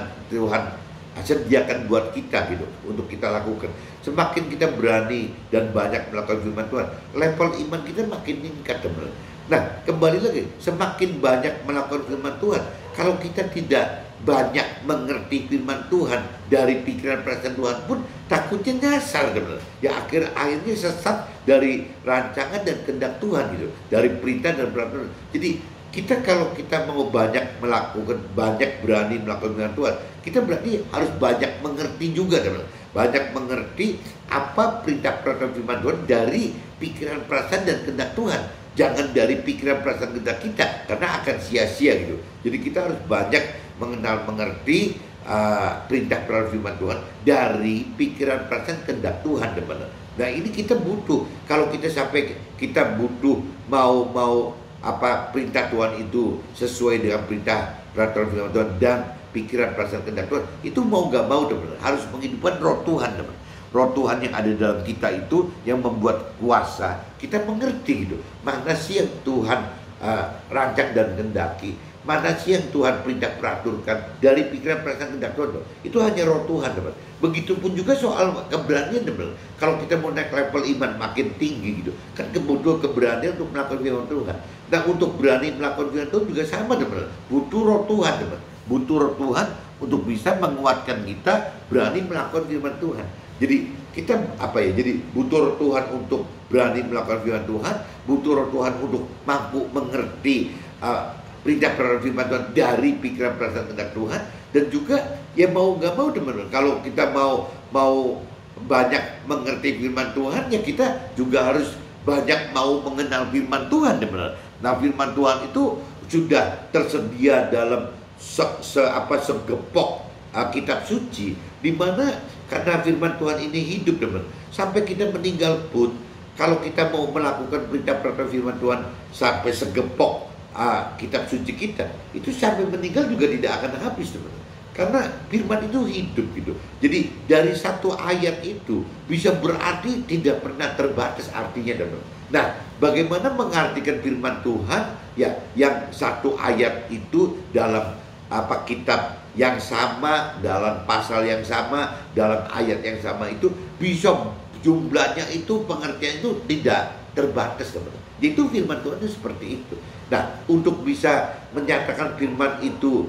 sediakan buat kita gitu, untuk kita lakukan. Semakin kita berani dan banyak melakukan firman Tuhan, level iman kita makin meningkat, teman. Nah, kembali lagi, semakin banyak melakukan firman Tuhan, kalau kita tidak banyak mengerti firman Tuhan dari pikiran perasaan Tuhan pun takutnya nyasar, teman. Ya, akhirnya sesat dari rancangan dan kehendak Tuhan gitu, dari perintah dan peraturan. Jadi kalau kita mau banyak berani melakukan firman Tuhan, kita berarti harus banyak mengerti juga, teman. Banyak mengerti apa perintah peraturan firman Tuhan dari pikiran perasaan dan kehendak Tuhan. Jangan dari pikiran perasaan kehendak kita, karena akan sia-sia gitu. Jadi kita harus banyak mengerti perintah peraturan firman Tuhan dari pikiran perasaan kehendak Tuhan, teman. Nah, ini kita butuh. Kalau kita sampai kita butuh mau perintah Tuhan itu sesuai dengan perintah peraturan firman Tuhan dan pikiran perasaan kehendak Tuhan, itu mau gak mau, teman, harus menghidupkan roh Tuhan, teman. Roh Tuhan yang ada dalam kita itu yang membuat kuasa kita mengerti gitu, mana sih yang Tuhan rancang dan kehendaki, mana sih yang Tuhan perintah peraturkan dari pikiran perasaan kehendak Tuhan. Itu hanya roh Tuhan, teman. Begitupun juga soal keberanian, teman. Kalau kita mau naik level iman makin tinggi gitu, kan butuh keberanian untuk melakukan firman Tuhan. Nah, untuk berani melakukan firman Tuhan juga sama, teman. Butuh roh Tuhan, teman. Butuh roh Tuhan untuk bisa menguatkan kita berani melakukan firman Tuhan. Jadi kita jadi butuh roh Tuhan untuk berani melakukan firman Tuhan, butuh roh Tuhan untuk mampu mengerti perintah peraturan firman Tuhan dari pikiran perasaan kehendak Tuhan, dan juga ya mau gak mau, teman-teman, kalau kita mau banyak mengerti firman Tuhan, ya kita juga harus banyak mau mengenal firman Tuhan, teman-teman. Nah, firman Tuhan itu sudah tersedia dalam segepok kitab suci, di mana karena firman Tuhan ini hidup, teman. Sampai kita meninggal pun, kalau kita mau melakukan perintah-perintah firman Tuhan sampai segepok kitab suci kita, itu sampai meninggal juga tidak akan habis, teman. Karena firman itu hidup gitu. Jadi dari satu ayat itu bisa berarti tidak pernah terbatas artinya, teman. Nah, bagaimana mengartikan firman Tuhan? Ya, yang satu ayat itu dalam kitab yang sama, dalam pasal yang sama, dalam ayat yang sama, itu bisa jumlahnya itu, pengertian itu tidak terbatas, teman. Itu firman Tuhan itu seperti itu. Nah, untuk bisa menyatakan firman itu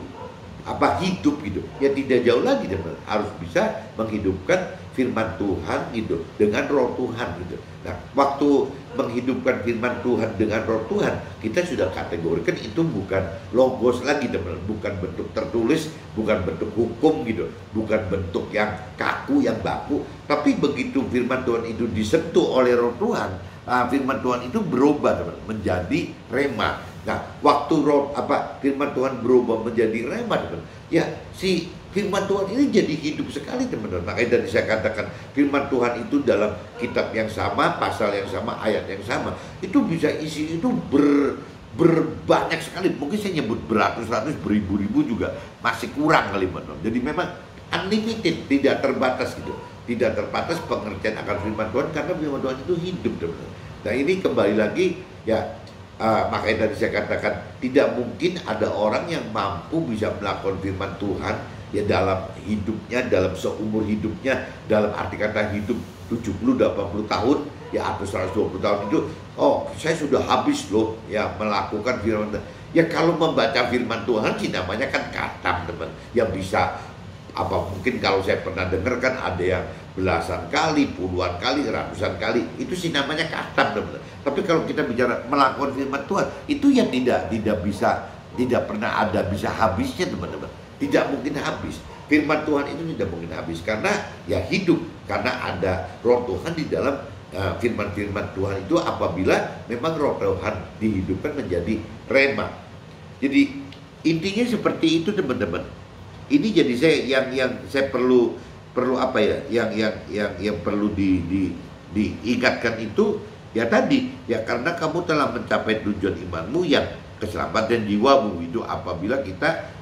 hidup gitu, ya tidak jauh lagi, teman. Harus bisa menghidupkan firman Tuhan gitu dengan roh Tuhan gitu. Nah, waktu menghidupkan firman Tuhan dengan roh Tuhan, kita sudah kategorikan itu bukan logos lagi, teman. Bukan bentuk tertulis, bukan bentuk hukum gitu, bukan bentuk yang kaku, yang baku. Tapi begitu firman Tuhan itu disentuh oleh roh Tuhan, firman Tuhan itu berubah, teman, menjadi rema. Nah, waktu firman Tuhan berubah menjadi rema, teman, ya si firman Tuhan ini jadi hidup sekali, teman-teman. Makanya tadi saya katakan firman Tuhan itu dalam kitab yang sama, pasal yang sama, ayat yang sama, itu bisa isi itu berbanyak sekali. Mungkin saya nyebut beratus-ratus, beribu-ribu juga masih kurang kali, teman-teman. Jadi memang unlimited, tidak terbatas gitu. Tidak terbatas pengertian akan firman Tuhan, karena firman Tuhan itu hidup, teman-teman. Nah, ini kembali lagi ya, makanya tadi saya katakan tidak mungkin ada orang yang mampu bisa melakukan firman Tuhan ya dalam hidupnya, dalam seumur hidupnya, dalam arti kata hidup 70-80 tahun ya, atau 120 tahun itu, saya sudah habis loh ya melakukan firman Tuhan. Ya kalau membaca firman Tuhan sih namanya kan katam, teman. Ya bisa mungkin kalau saya pernah dengar kan ada yang belasan kali, puluhan kali, ratusan kali, itu sih namanya katam, teman. Tapi kalau kita bicara melakukan firman Tuhan, itu yang tidak bisa, tidak pernah ada bisa habisnya, teman-teman. Tidak mungkin habis. Firman Tuhan itu tidak mungkin habis karena ya hidup, karena ada roh Tuhan di dalam firman-firman Tuhan itu. Apabila memang roh Tuhan dihidupkan menjadi rema. Jadi intinya seperti itu, teman-teman. Ini jadi yang saya perlu yang perlu diingatkan itu ya tadi ya, karena kamu telah mencapai tujuan imanmu yang keselamatan jiwamu itu apabila kita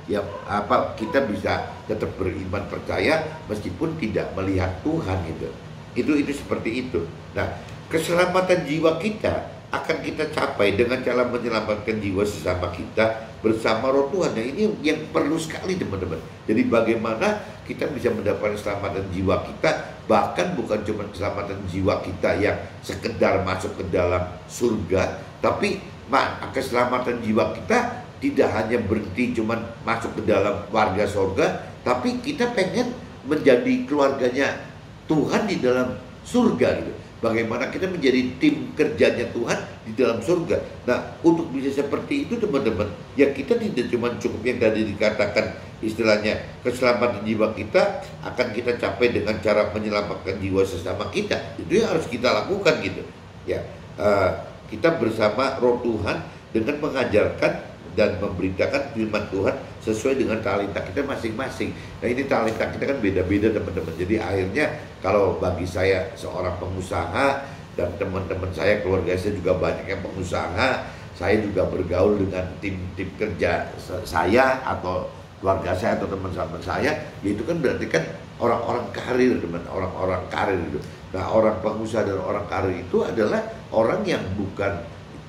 kita bisa tetap beriman, percaya meskipun tidak melihat Tuhan gitu. Itu seperti itu. Nah, keselamatan jiwa kita akan kita capai dengan cara menyelamatkan jiwa sesama kita bersama roh Tuhan. Nah, ini yang perlu sekali, teman-teman. Jadi bagaimana kita bisa mendapatkan keselamatan jiwa kita, bahkan bukan cuma keselamatan jiwa kita yang sekedar masuk ke dalam surga, tapi keselamatan jiwa kita tidak hanya berhenti cuma masuk ke dalam warga surga, tapi kita pengen menjadi keluarganya Tuhan di dalam surga gitu. Bagaimana kita menjadi tim kerjanya Tuhan di dalam surga. Nah, untuk bisa seperti itu, teman-teman, ya kita tidak cuma cukup yang tadi dikatakan istilahnya keselamatan jiwa kita akan kita capai dengan cara menyelamatkan jiwa sesama kita. Itu yang harus kita lakukan gitu. Ya, kita bersama roh Tuhan dengan mengajarkan dan memberitakan firman Tuhan sesuai dengan talenta kita masing-masing. Nah, ini talenta kita kan beda-beda, teman-teman. Jadi akhirnya kalau bagi saya seorang pengusaha dan teman-teman saya, keluarga saya juga banyak yang pengusaha, saya juga bergaul dengan tim kerja saya atau keluarga saya atau teman-teman saya, itu kan berarti kan orang-orang karir, teman, orang-orang karir itu. Nah, orang pengusaha dan orang karir itu adalah orang yang bukan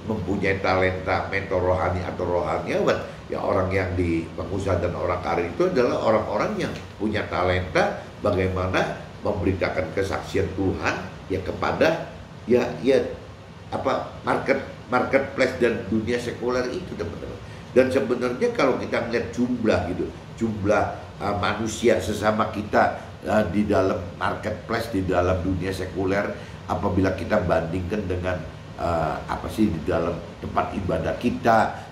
mempunyai talenta mentor rohani atau rohaniawan. Ya, orang yang di pengusaha dan orang karir itu adalah orang-orang yang punya talenta bagaimana memberitakan kesaksian Tuhan ya kepada marketplace dan dunia sekuler itu, teman-teman. Dan sebenarnya kalau kita melihat jumlah manusia sesama kita di dalam marketplace, di dalam dunia sekuler, apabila kita bandingkan dengan di dalam tempat ibadah kita,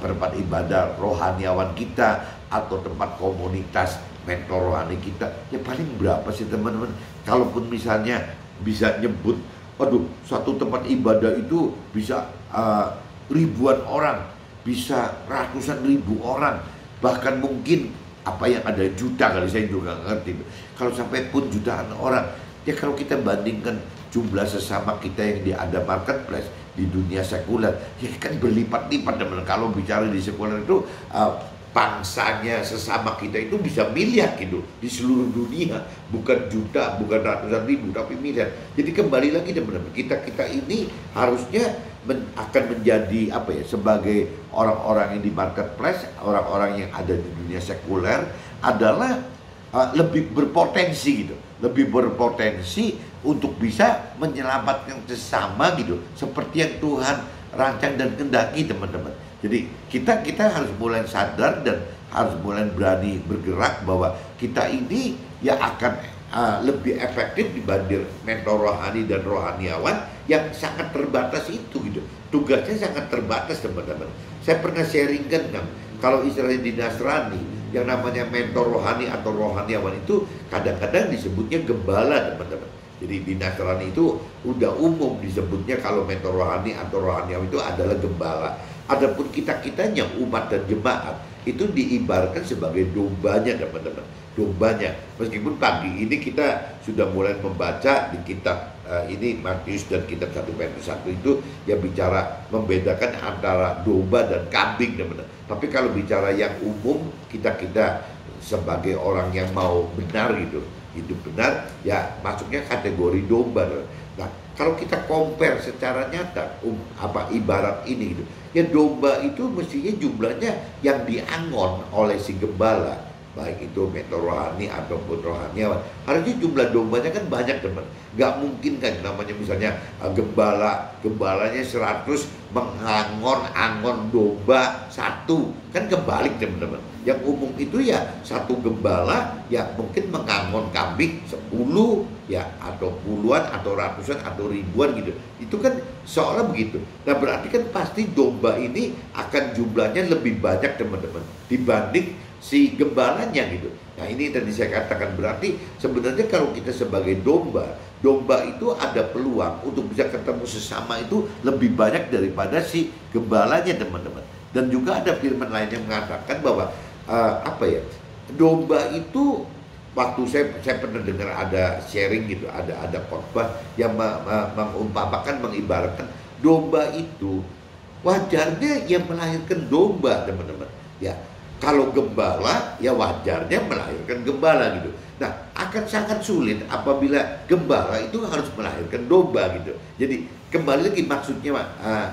tempat ibadah rohaniawan kita atau tempat komunitas mentor rohani kita, ya paling berapa sih, teman-teman? Kalaupun misalnya bisa nyebut, satu tempat ibadah itu bisa ribuan orang, bisa ratusan ribu orang. bahkan mungkin apa yang ada juta kali, saya juga nggak ngerti. Kalau sampai pun jutaan orang, ya kalau kita bandingkan jumlah sesama kita yang di ada marketplace di dunia sekuler, ya kan berlipat-lipat teman. Kalau bicara di sekuler itu bangsanya sesama kita itu bisa miliar gitu di seluruh dunia, bukan juta, bukan ratusan ribu, tapi miliar. Jadi kembali lagi teman-teman, kita ini harusnya akan menjadi apa ya, sebagai orang-orang yang di marketplace, orang-orang yang ada di dunia sekuler adalah lebih berpotensi gitu, lebih berpotensi untuk bisa menyelamatkan sesama gitu, seperti yang Tuhan rancang dan kehendaki teman-teman. Jadi kita harus mulai sadar dan harus mulai berani bergerak bahwa kita ini ya akan lebih efektif dibanding mentor rohani dan rohaniawan yang sangat terbatas itu gitu. Tugasnya sangat terbatas teman-teman. Saya pernah sharingkan kan, kalau istilahnya di Nasrani yang namanya mentor rohani atau rohaniawan itu kadang-kadang disebutnya gembala teman-teman. Jadi di Nasrani itu udah umum disebutnya kalau mentor rohani atau rohaniawan itu adalah gembala. Adapun kita-kitanya umat dan jemaat itu diibaratkan sebagai dombanya teman-teman, dombanya. Meskipun pagi ini kita sudah mulai membaca di kitab ini Matius dan kitab 1 Petrus 1 itu yang bicara membedakan antara domba dan kambing teman-teman. Tapi kalau bicara yang umum, kita sebagai orang yang mau benar gitu, hidup benar, ya masuknya kategori domba. Nah, kalau kita compare secara nyata, ibarat ini gitu, ya domba itu mestinya jumlahnya yang diangon oleh si gembala, baik itu mentor rohani ataupun rohaniawan, harusnya jumlah dombanya kan banyak teman. Gak mungkin kan namanya misalnya gembalanya 100 mengangon domba 1, kan kebalik teman-teman. Yang umum itu ya satu gembala ya mungkin mengangon kambing 10 ya, atau puluhan atau ratusan atau ribuan gitu. Itu kan seolah begitu. Nah berarti kan pasti domba ini akan jumlahnya lebih banyak teman-teman dibanding si gembalanya gitu. Nah ini tadi saya katakan, berarti sebenarnya kalau kita sebagai domba itu ada peluang untuk bisa ketemu sesama itu lebih banyak daripada si gembalanya teman-teman. Dan juga ada firman lain yang mengatakan bahwa domba itu, waktu saya pernah dengar ada sharing gitu, ada khotbah yang mengumpamakan, mengibaratkan domba itu wajarnya yang melahirkan domba teman-teman. Ya kalau gembala ya wajarnya melahirkan gembala gitu. Nah akan sangat sulit apabila gembala itu harus melahirkan domba gitu. Jadi kembali lagi maksudnya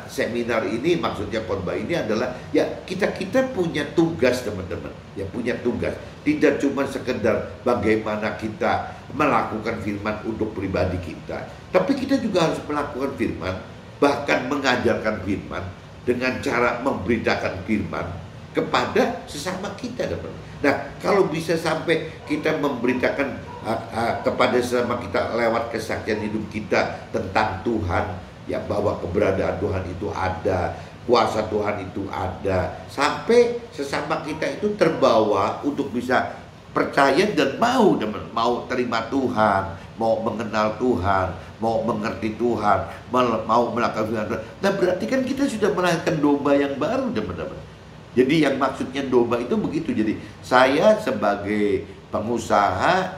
seminar ini, maksudnya khotbah ini adalah ya kita punya tugas teman-teman, ya punya tugas. Tidak cuma sekedar bagaimana kita melakukan firman untuk pribadi kita, tapi kita juga harus melakukan firman, bahkan mengajarkan firman dengan cara memberitakan firman kepada sesama kita teman. Nah kalau bisa sampai kita memberitakan kepada sesama kita lewat kesaksian hidup kita tentang Tuhan, ya bahwa keberadaan Tuhan itu ada, kuasa Tuhan itu ada, sampai sesama kita itu terbawa untuk bisa percaya dan mau terima Tuhan, mau mengenal Tuhan, mau mengerti Tuhan, mau melakukan Tuhan. Nah berarti kan kita sudah melahirkan domba yang baru teman-teman. Jadi yang maksudnya domba itu begitu. Jadi saya sebagai pengusaha,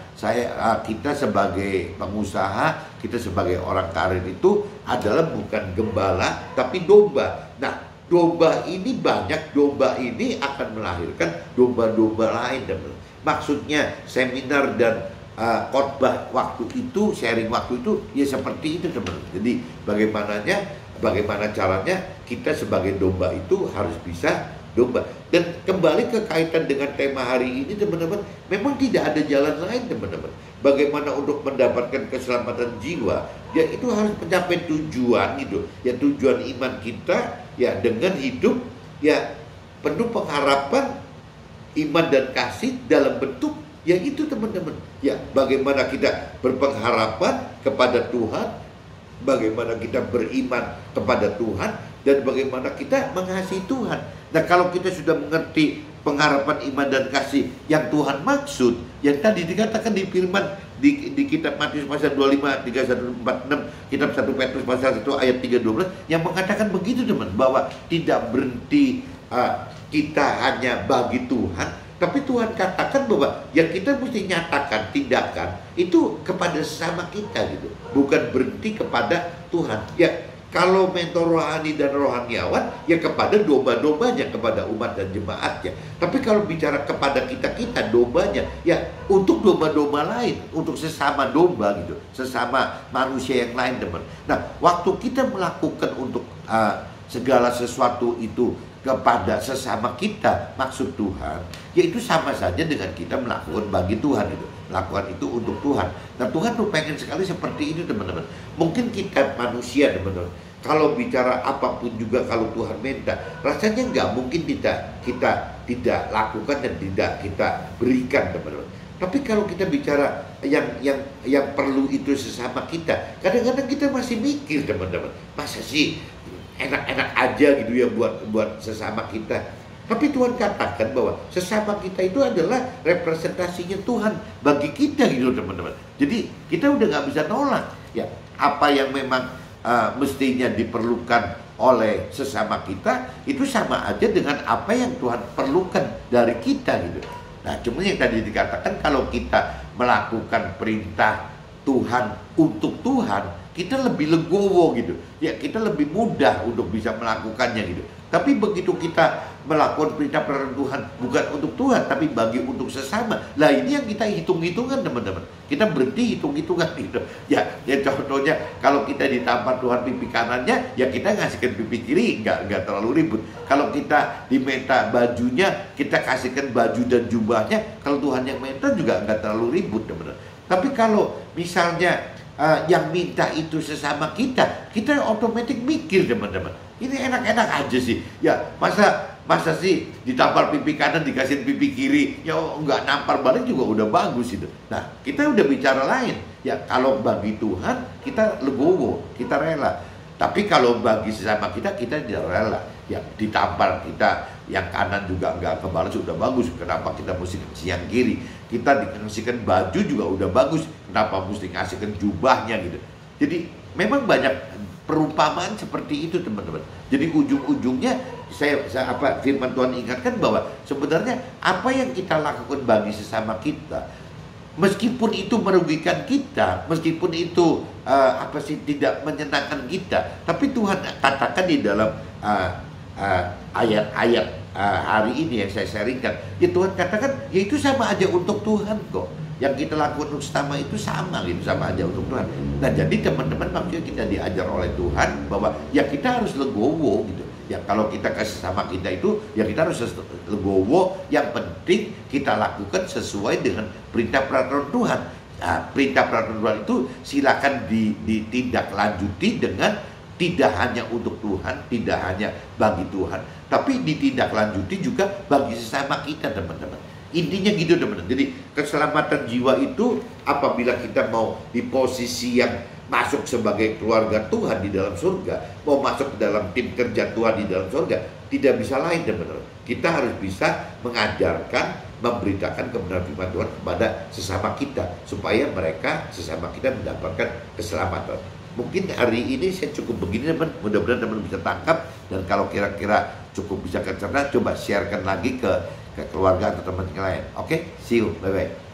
kita sebagai pengusaha, kita sebagai orang karir itu adalah bukan gembala tapi domba. Nah domba ini banyak, domba ini akan melahirkan domba-domba lain teman. Maksudnya seminar dan khotbah waktu itu, sharing waktu itu ya seperti itu teman. Jadi bagaimana caranya kita sebagai domba itu harus bisa domba. Dan kembali ke kaitan dengan tema hari ini teman-teman, memang tidak ada jalan lain teman-teman. Bagaimana untuk mendapatkan keselamatan jiwa, ya itu harus mencapai tujuan gitu, ya tujuan iman kita ya dengan hidup ya penuh pengharapan, iman dan kasih dalam bentuk ya itu teman-teman. Ya bagaimana kita berpengharapan kepada Tuhan, bagaimana kita beriman kepada Tuhan, dan bagaimana kita mengasihi Tuhan. Nah kalau kita sudah mengerti pengharapan, iman dan kasih yang Tuhan maksud, yang tadi dikatakan di firman di kitab Matius pasal 25, 31, 46, kitab 1 Petrus pasal 1 ayat 3, 12 yang mengatakan begitu teman, bahwa tidak berhenti kita hanya bagi Tuhan, tapi Tuhan katakan bahwa yang kita mesti nyatakan tindakan itu kepada sesama kita gitu, bukan berhenti kepada Tuhan. Ya, kalau mentor rohani dan rohaniawan ya kepada domba-dombanya, kepada umat dan jemaatnya. Tapi kalau bicara kepada kita dombanya, ya untuk domba-domba lain, untuk sesama domba gitu, sesama manusia yang lain, teman. Nah, waktu kita melakukan untuk segala sesuatu itu kepada sesama kita, maksud Tuhan, yaitu sama saja dengan kita melakukan bagi Tuhan itu, melakukan itu untuk Tuhan. Nah, Tuhan tuh pengen sekali seperti ini, teman-teman. Mungkin kita manusia, teman-teman, kalau bicara apapun juga kalau Tuhan minta, rasanya nggak mungkin kita tidak lakukan dan tidak kita berikan, teman-teman. Tapi kalau kita bicara yang perlu itu sesama kita, kadang-kadang kita masih mikir, teman-teman, masa sih enak-enak aja gitu ya buat sesama kita. Tapi Tuhan katakan bahwa sesama kita itu adalah representasinya Tuhan bagi kita gitu, teman-teman. Jadi kita udah nggak bisa nolak ya apa yang memang mestinya diperlukan oleh sesama kita, itu sama aja dengan apa yang Tuhan perlukan dari kita gitu. Nah, cuma yang tadi dikatakan, kalau kita melakukan perintah Tuhan untuk Tuhan, kita lebih legowo gitu ya, kita lebih mudah untuk bisa melakukannya gitu. Tapi begitu kita melakukan perintah Tuhan bukan untuk Tuhan tapi bagi untuk sesama, lah ini yang kita hitung-hitungan, teman-teman. Kita berhenti hitung-hitungan gitu ya. Contohnya kalau kita ditampar Tuhan pipi kanannya, ya kita ngasihkan pipi kiri, nggak terlalu ribut. Kalau kita diminta bajunya, kita kasihkan baju dan jubahnya. Kalau Tuhan yang minta juga nggak terlalu ribut, teman-teman. Tapi kalau misalnya yang minta itu sesama kita otomatis mikir, teman-teman, ini enak-enak aja sih ya, masa sih ditampar pipi kanan dikasih pipi kiri, ya nggak nampar balik juga udah bagus itu. Nah, kita udah bicara lain ya. Kalau bagi Tuhan kita legowo, kita rela. Tapi kalau bagi sesama kita tidak rela ya. Ditampar kita yang kanan juga nggak kebalas, sudah bagus, kenapa kita mesti kasih yang kiri? Kita dikasihkan baju juga udah bagus, kenapa mesti ngasihkan jubahnya gitu. Jadi memang banyak perumpamaan seperti itu, teman-teman. Jadi ujung-ujungnya firman Tuhan ingatkan bahwa sebenarnya apa yang kita lakukan bagi sesama kita, meskipun itu merugikan kita, meskipun itu tidak menyenangkan kita, tapi Tuhan katakan di dalam ayat-ayat hari ini yang saya sharingkan, ya Tuhan katakan, ya itu sama aja untuk Tuhan kok. Yang kita lakukan untuk sesama itu sama gitu, sama aja untuk Tuhan. Nah, jadi teman-teman, maksudnya kita diajar oleh Tuhan bahwa ya kita harus legowo gitu. Ya kalau kita ke sesama kita itu, ya kita harus legowo. Yang penting kita lakukan sesuai dengan perintah peraturan Tuhan. Nah, perintah peraturan Tuhan itu silakan ditindaklanjuti dengan tidak hanya untuk Tuhan, tidak hanya bagi Tuhan, tapi ditindaklanjuti juga bagi sesama kita, teman-teman. Intinya gitu, teman-teman. Jadi keselamatan jiwa itu apabila kita mau di posisi yang masuk sebagai keluarga Tuhan di dalam surga, mau masuk ke dalam tim kerja Tuhan di dalam surga, tidak bisa lain, teman-teman. Kita harus bisa mengajarkan, memberitakan kebenaran firman Tuhan kepada sesama kita, supaya mereka, sesama kita, mendapatkan keselamatan. Mungkin hari ini saya cukup begini, teman. Mudah-mudahan teman bisa tangkap, dan kalau kira-kira cukup bisa kecerna, coba sharekan lagi ke keluarga atau teman yang lain. Oke, see you, bye-bye.